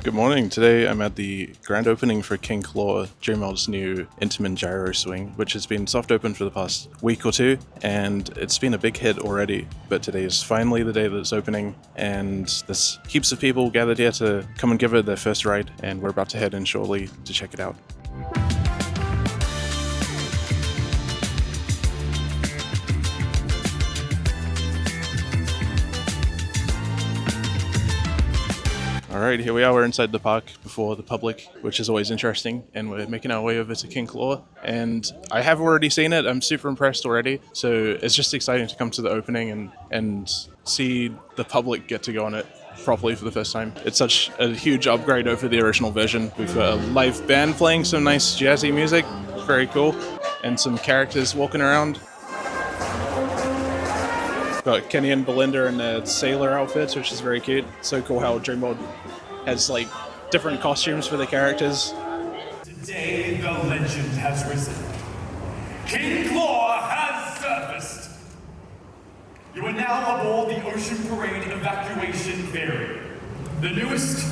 Good morning. Today I'm at the grand opening for King Claw, Dreamworld's new Intamin Gyro swing, which has been soft open for the past week or two, and it's been a big hit already. But today is finally the day that it's opening, and there's heaps of people gathered here to come and give it their first ride, and we're about to head in shortly to check it out. Alright, here we are, we're inside the park before the public, which is always interesting, and we're making our way over to King Claw, and I have already seen it, I'm super impressed already, so it's just exciting to come to the opening and see the public get to go on it properly for the first time. It's such a huge upgrade over the original version. We've got a live band playing some nice jazzy music, very cool, and some characters walking around. Got Kenny and Belinda in their sailor outfits, which is very cute. So cool how Dreamworld has like different costumes for the characters. Today the legend has risen. King Claw has surfaced. You are now aboard the Ocean Parade evacuation ferry. The newest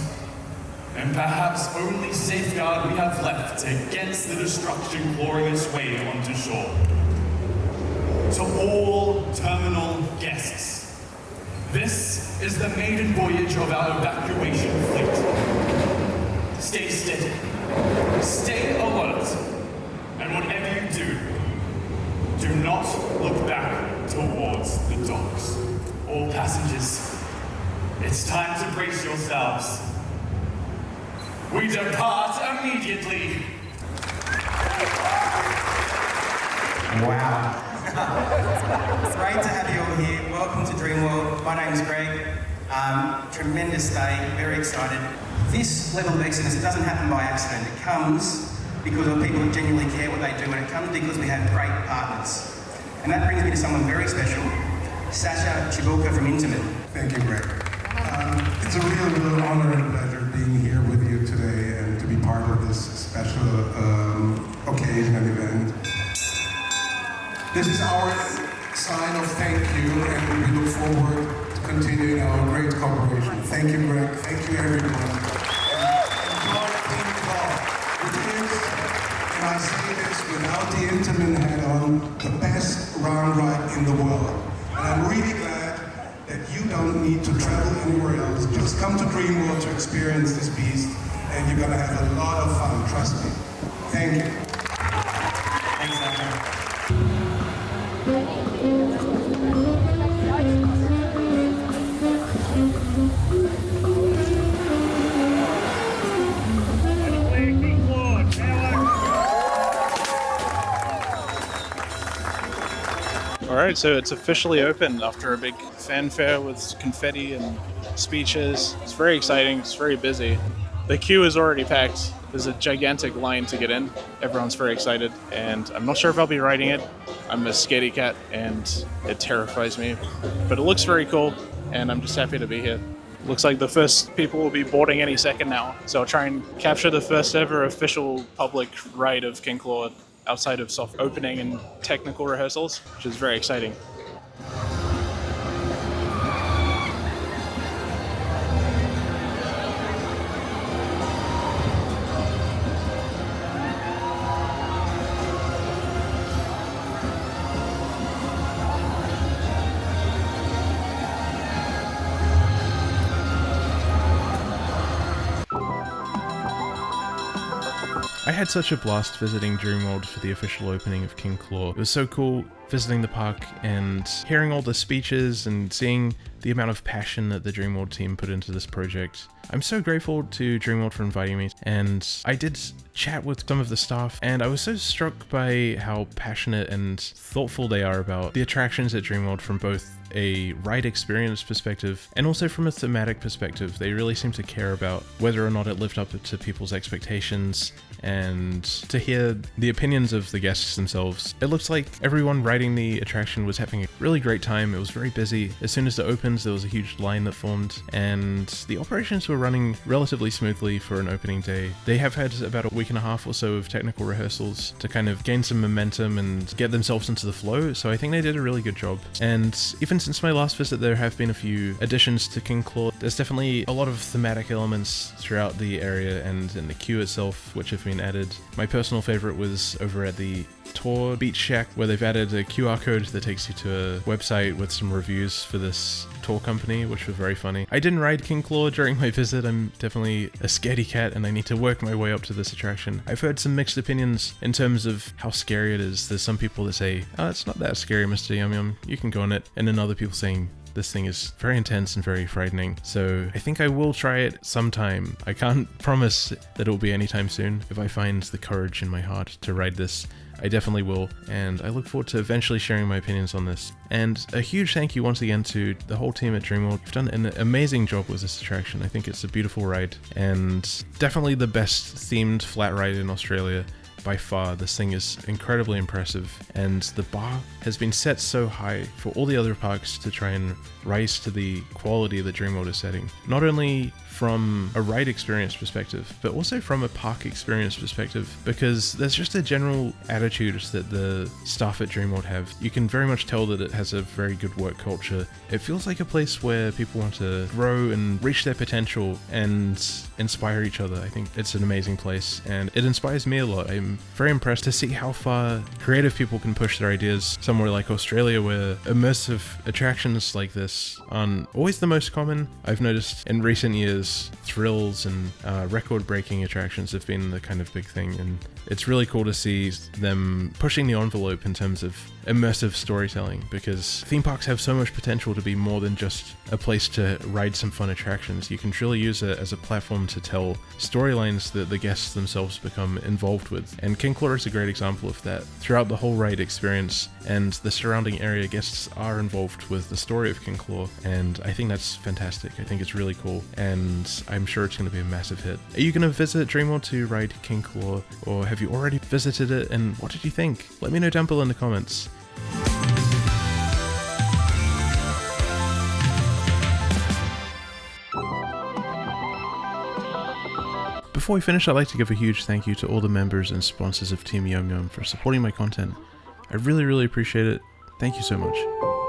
and perhaps only safeguard we have left against the destruction clawing its way onto shore. To all terminal guests, this is the maiden voyage of our evacuation fleet. Stay steady, stay alert, and whatever you do not look back towards the docks. All passengers, it's time to brace yourselves. We depart immediately. Wow. It's great to have you all here. Welcome to Dreamworld. My name's Greg. Tremendous day, very excited. This level of excellence, it doesn't happen by accident. It comes because of people who genuinely care what they do, and it comes because we have great partners. And that brings me to someone very special, Sasha Chibuka from Intamin. Thank you, Greg. It's a real honor and pleasure being here with you today and to be part of this special occasion and event. This is our sign of thank you, and we look forward to continuing our great cooperation. Thank you, Greg. Thank you, everyone. Enjoy King Claw, which is, and I say this without the Intamin hat on, the best round ride in the world. And I'm really glad that you don't need to travel anywhere else. Just come to Dreamworld to experience this beast, and you're going to have a lot of fun, trust me. Thank you. Thanks, Sasha. Alright, so it's officially open after a big fanfare with confetti and speeches. It's very exciting, it's very busy. The queue is already packed. There's a gigantic line to get in. Everyone's very excited, and I'm not sure if I'll be riding it. I'm a scaredy cat, and it terrifies me. But it looks very cool, and I'm just happy to be here. Looks like the first people will be boarding any second now, so I'll try and capture the first ever official public ride of King Claw outside of soft opening and technical rehearsals, which is very exciting. I had such a blast visiting Dreamworld for the official opening of King Claw. It was so cool visiting the park and hearing all the speeches and seeing the amount of passion that the Dreamworld team put into this project. I'm so grateful to Dreamworld for inviting me, and I did chat with some of the staff, and I was so struck by how passionate and thoughtful they are about the attractions at Dreamworld from both a ride experience perspective and also from a thematic perspective. They really seem to care about whether or not it lived up to people's expectations, and to hear the opinions of the guests themselves. It looks like everyone riding riding the attraction was having a really great time. It was very busy. As soon as it opened, there was a huge line that formed, and the operations were running relatively smoothly for an opening day. They have had about a week and a half or so of technical rehearsals to kind of gain some momentum and get themselves into the flow, so I think they did a really good job. And even since my last visit, there have been a few additions to King Claw. There's definitely a lot of thematic elements throughout the area and in the queue itself, which have been added. My personal favorite was over at the Tour Beach Shack, where they've added a QR code that takes you to a website with some reviews for this tour company, which were very funny. I didn't ride King Claw during my visit. I'm definitely a scaredy cat and I need to work my way up to this attraction. I've heard some mixed opinions in terms of how scary it is. There's some people that say, oh, it's not that scary, Mr. YumYum, you can go on it. And then other people saying, this thing is very intense and very frightening. So I think I will try it sometime. I can't promise that it will be anytime soon. If I find the courage in my heart to ride this, I definitely will, and I look forward to eventually sharing my opinions on this. And a huge thank you once again to the whole team at Dreamworld. You've done an amazing job with this attraction. I think it's a beautiful ride, and definitely the best themed flat ride in Australia. By far, this thing is incredibly impressive, and the bar has been set so high for all the other parks to try and rise to the quality that Dreamworld is setting. Not only from a ride experience perspective, but also from a park experience perspective, because there's just a general attitude that the staff at Dreamworld have. You can very much tell that it has a very good work culture. It feels like a place where people want to grow and reach their potential and inspire each other. I think it's an amazing place, and it inspires me a lot. I'm very impressed to see how far creative people can push their ideas somewhere like Australia, where immersive attractions like this aren't always the most common. I've noticed in recent years thrills and record-breaking attractions have been the kind of big thing, and it's really cool to see them pushing the envelope in terms of immersive storytelling, because theme parks have so much potential to be more than just a place to ride some fun attractions. You can truly use it as a platform to tell storylines that the guests themselves become involved with, and King Claw is a great example of that. Throughout the whole ride experience and the surrounding area, guests are involved with the story of King Claw, and I think that's fantastic. I think it's really cool, and I'm sure it's going to be a massive hit. Are you going to visit Dreamworld to ride King Claw, or have you already visited it, and what did you think? Let me know down below in the comments. Before we finish, I'd like to give a huge thank you to all the members and sponsors of Team YumYum for supporting my content. I really appreciate it. Thank you so much.